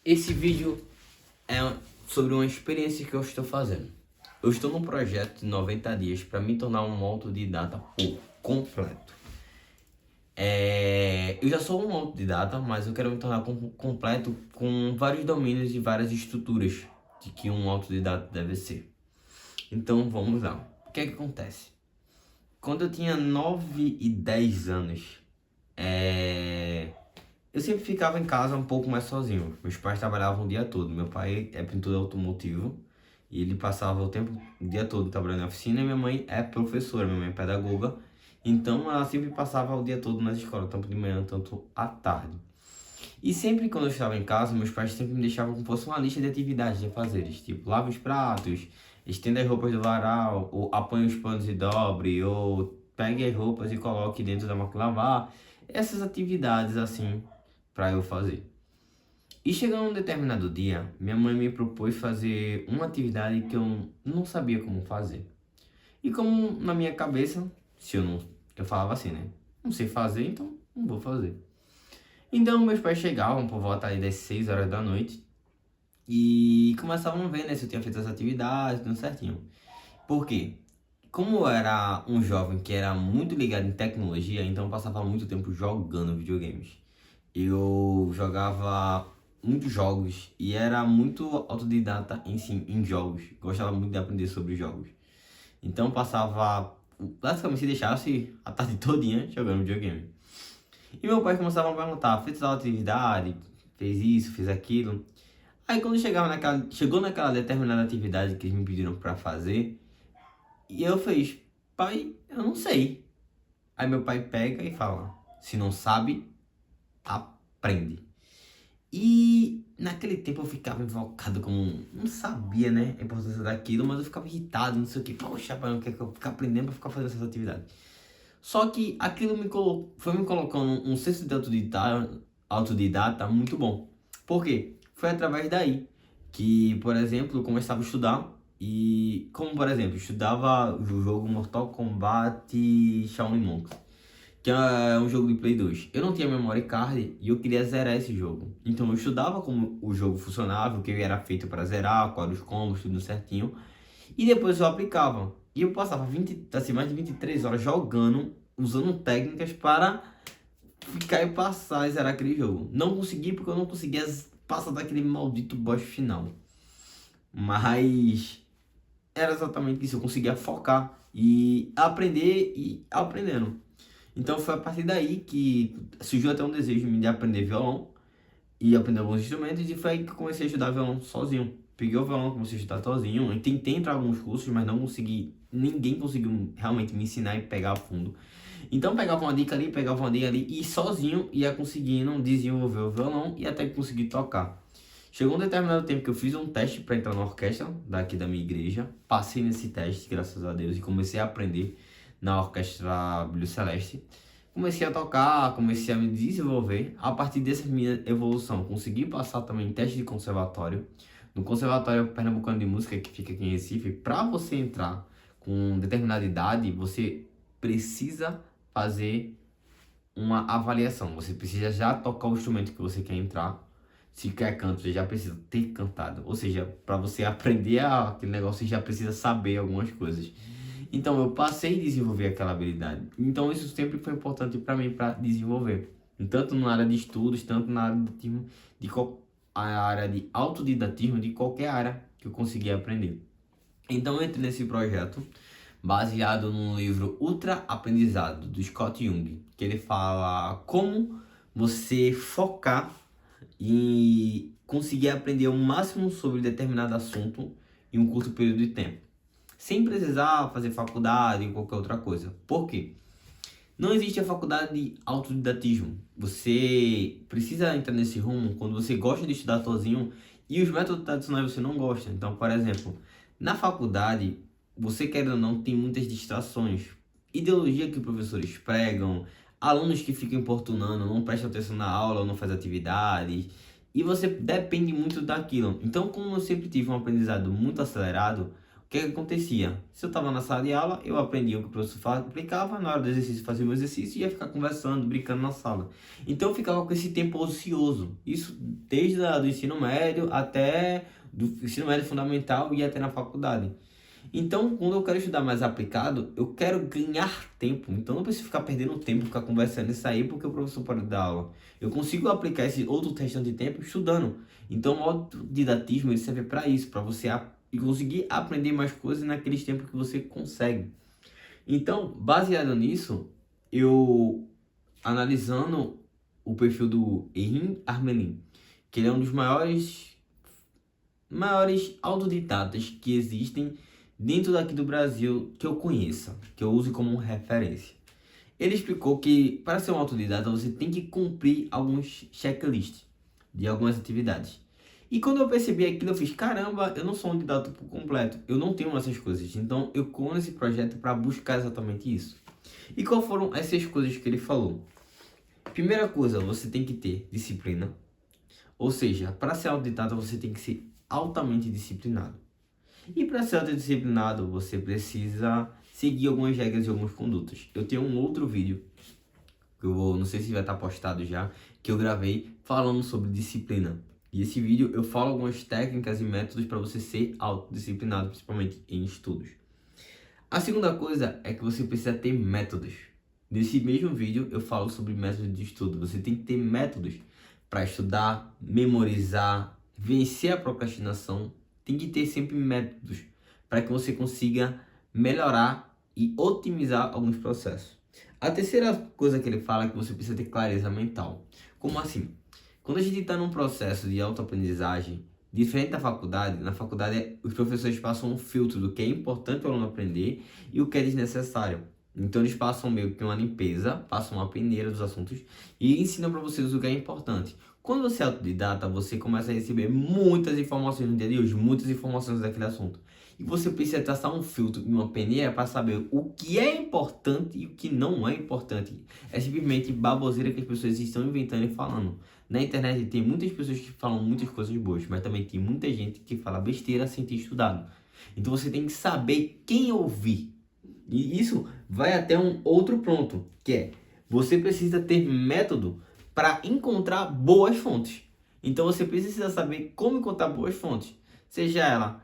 Esse vídeo é sobre uma experiência que eu estou fazendo. Eu estou num projeto de 90 dias para me tornar um autodidata por completo. Eu já sou um autodidata, mas eu quero me tornar completo com vários domínios e várias estruturas de que um autodidata deve ser. Então vamos lá. O que é que acontece? Quando eu tinha 9 e 10 anos, eu sempre ficava em casa um pouco mais sozinho. Meus pais trabalhavam o dia todo. Meu pai é pintor automotivo e ele passava o dia todo trabalhando na oficina. E minha mãe é professora, minha mãe é pedagoga. Então ela sempre passava o dia todo nas escolas, tanto de manhã, tanto à tarde. E sempre quando eu estava em casa, meus pais sempre me deixavam como fosse uma lista de atividades de fazeres. Tipo, lave os pratos, estenda as roupas do varal, ou apanhe os panos e dobre, ou pegue as roupas e coloque dentro da máquina de lavar. Essas atividades assim para eu fazer. E chegando um determinado dia, minha mãe me propôs fazer uma atividade que eu não sabia como fazer. E como na minha cabeça, se eu não, eu falava assim, né? Não sei fazer, então não vou fazer. Então meus pais chegavam por volta aí das 6 horas da noite e começavam a ver, né, se eu tinha feito as atividades, tudo certinho. Por quê? Como eu era um jovem que era muito ligado em tecnologia, então eu passava muito tempo jogando videogames. Eu jogava muitos jogos e era muito autodidata em jogos. Gostava muito de aprender sobre jogos. Então passava, basicamente se deixasse a tarde todinha jogando videogame. E meu pai começava a me perguntar, fez tal atividade, fez isso, fez aquilo. Aí quando chegou naquela determinada atividade que eles me pediram para fazer, e eu fiz, pai, eu não sei. Aí meu pai pega e fala, se não sabe, aprende. E naquele tempo eu ficava invocado como não sabia, né, a importância daquilo, mas eu ficava irritado, não sei o que. Poxa, pai, não quer que eu fique aprendendo pra ficar fazendo essas atividades. Só que aquilo foi me colocando um senso de autodidata muito bom. Por quê? Foi através daí que, por exemplo, eu começava a estudar e, como por exemplo, eu estudava o jogo Mortal Kombat Shaolin Monks, que é um jogo de Play 2. Eu não tinha memory card e eu queria zerar esse jogo. Então eu estudava como o jogo funcionava, o que era feito para zerar, quais os combos, tudo certinho. E depois eu aplicava. E eu passava mais de 23 horas jogando, usando técnicas para ficar e passar e zerar aquele jogo. Não consegui porque eu não conseguia passar daquele maldito boss final. Mas era exatamente isso, eu conseguia focar e aprender e aprendendo. Então foi a partir daí que surgiu até um desejo em mim de aprender violão e aprender alguns instrumentos, e foi aí que eu comecei a estudar violão sozinho. Peguei o violão, comecei a estudar sozinho, eu tentei entrar em alguns cursos, mas não consegui, ninguém conseguiu realmente me ensinar e pegar a fundo. Então pegava uma dica ali, pegava uma dica ali e sozinho ia conseguindo desenvolver o violão e até que consegui tocar. Chegou um determinado tempo que eu fiz um teste para entrar na orquestra daqui da minha igreja, passei nesse teste, graças a Deus, e comecei a aprender na orquestra Brilho Celeste. Comecei a tocar, comecei a me desenvolver. A partir dessa minha evolução, consegui passar também em teste de conservatório. No Conservatório Pernambucano de Música, que fica aqui em Recife, para você entrar com determinada idade, você precisa fazer uma avaliação. Você precisa já tocar o instrumento que você quer entrar. Se quer canto, você já precisa ter cantado. Ou seja, para você aprender aquele negócio, você já precisa saber algumas coisas. Então eu passei a desenvolver aquela habilidade. Então isso sempre foi importante para mim para desenvolver. Tanto na área de estudos, tanto na área a área de autodidatismo, de qualquer área que eu conseguia aprender. Então eu entrei nesse projeto baseado no livro Ultra Aprendizado, do Scott Jung, que ele fala como você focar e conseguir aprender o máximo sobre determinado assunto em um curto período de tempo, sem precisar fazer faculdade ou qualquer outra coisa. Por quê? Não existe a faculdade de autodidatismo. Você precisa entrar nesse rumo quando você gosta de estudar sozinho e os métodos tradicionais você não gosta. Então, por exemplo, na faculdade, você querendo ou não, tem muitas distrações. Ideologia que os professores pregam, alunos que ficam importunando, não prestam atenção na aula ou não fazem atividades. E você depende muito daquilo. Então, como eu sempre tive um aprendizado muito acelerado, o que acontecia? Se eu estava na sala de aula, eu aprendia o que o professor aplicava, na hora do exercício fazia o meu exercício e ia ficar conversando, brincando na sala. Então eu ficava com esse tempo ocioso. Isso desde o ensino médio até do ensino médio fundamental e até na faculdade. Então, quando eu quero estudar mais aplicado, eu quero ganhar tempo. Então, eu não preciso ficar perdendo tempo, ficar conversando e sair porque o professor pode dar aula. Eu consigo aplicar esse outro restante de tempo estudando. Então, o autodidatismo ele serve para isso, para você conseguir aprender mais coisas naqueles tempos que você consegue. Então, baseado nisso, eu analisando o perfil do Erin Armelin, que ele é um dos maiores autodidatas que existem dentro daqui do Brasil que eu conheça, que eu use como referência. Ele explicou que para ser um autodidata você tem que cumprir alguns checklists de algumas atividades. E quando eu percebi aquilo, eu fiz, caramba, eu não sou um didata por completo, eu não tenho essas coisas. Então eu criei esse projeto para buscar exatamente isso. E qual foram essas coisas que ele falou? Primeira coisa, você tem que ter disciplina. Ou seja, para ser autodidata você tem que ser altamente disciplinado. E para ser autodisciplinado, você precisa seguir algumas regras e algumas condutas. Eu tenho um outro vídeo, que não sei se vai estar postado já, que eu gravei falando sobre disciplina. E esse vídeo eu falo algumas técnicas e métodos para você ser autodisciplinado, principalmente em estudos. A segunda coisa é que você precisa ter métodos. Nesse mesmo vídeo eu falo sobre métodos de estudo. Você tem que ter métodos para estudar, memorizar, vencer a procrastinação. Tem que ter sempre métodos para que você consiga melhorar e otimizar alguns processos. A terceira coisa que ele fala é que você precisa ter clareza mental. Como assim? Quando a gente está num processo de autoaprendizagem, diferente da faculdade, na faculdade os professores passam um filtro do que é importante o aluno aprender e o que é desnecessário. Então eles passam meio que uma limpeza, passam uma peneira dos assuntos e ensinam para vocês o que é importante. Quando você é autodidata, você começa a receber muitas informações no dia de hoje, muitas informações daquele assunto. E você precisa traçar um filtro e uma peneira para saber o que é importante e o que não é importante. É simplesmente baboseira que as pessoas estão inventando e falando. Na internet tem muitas pessoas que falam muitas coisas boas, mas também tem muita gente que fala besteira sem ter estudado. Então você tem que saber quem ouvir. E isso vai até um outro ponto, que é você precisa ter método para encontrar boas fontes. Então você precisa saber como encontrar boas fontes. Seja ela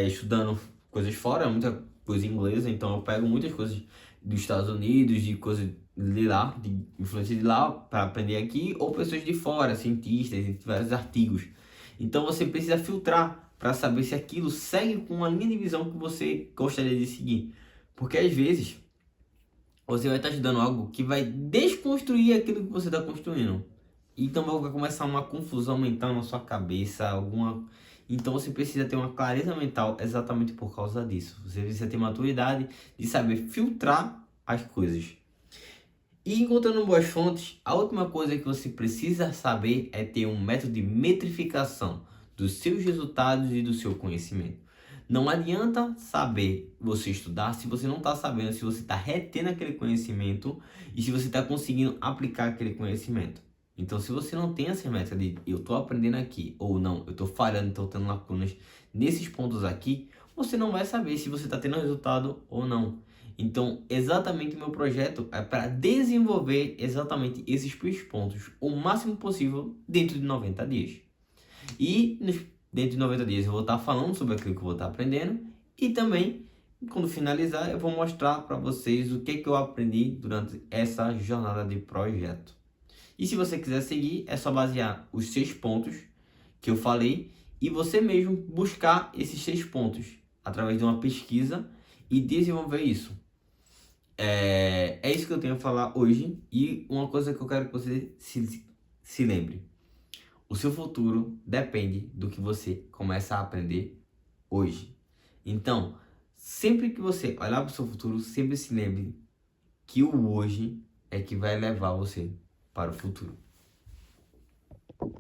estudando coisas fora, muita coisa em inglês, então eu pego muitas coisas dos Estados Unidos, de coisas de lá, de influência de lá, para aprender aqui, ou pessoas de fora, cientistas, vários artigos. Então você precisa filtrar para saber se aquilo segue com uma linha de visão que você gostaria de seguir. Porque às vezes você vai estar estudando algo que vai desconstruir aquilo que você está construindo. Então vai começar uma confusão mental na sua cabeça, Então você precisa ter uma clareza mental exatamente por causa disso. Você precisa ter maturidade de saber filtrar as coisas. E encontrando boas fontes, a última coisa que você precisa saber é ter um método de metrificação dos seus resultados e do seu conhecimento. Não adianta saber você estudar se você não está sabendo, se você está retendo aquele conhecimento e se você está conseguindo aplicar aquele conhecimento. Então, se você não tem essa meta de eu estou aprendendo aqui ou não, eu estou falhando, estou tendo lacunas nesses pontos aqui, você não vai saber se você está tendo resultado ou não. Então, exatamente o meu projeto é para desenvolver exatamente esses pontos o máximo possível dentro de 90 dias. E dentro de 90 dias eu vou estar falando sobre aquilo que eu vou estar aprendendo e também, quando finalizar, eu vou mostrar para vocês o que eu aprendi durante essa jornada de projeto. E se você quiser seguir, é só basear os 6 pontos que eu falei e você mesmo buscar esses 6 pontos através de uma pesquisa e desenvolver isso. É isso que eu tenho a falar hoje e uma coisa que eu quero que você se lembre. O seu futuro depende do que você começa a aprender hoje. Então, sempre que você olhar para o seu futuro, sempre se lembre que o hoje é que vai levar você para o futuro.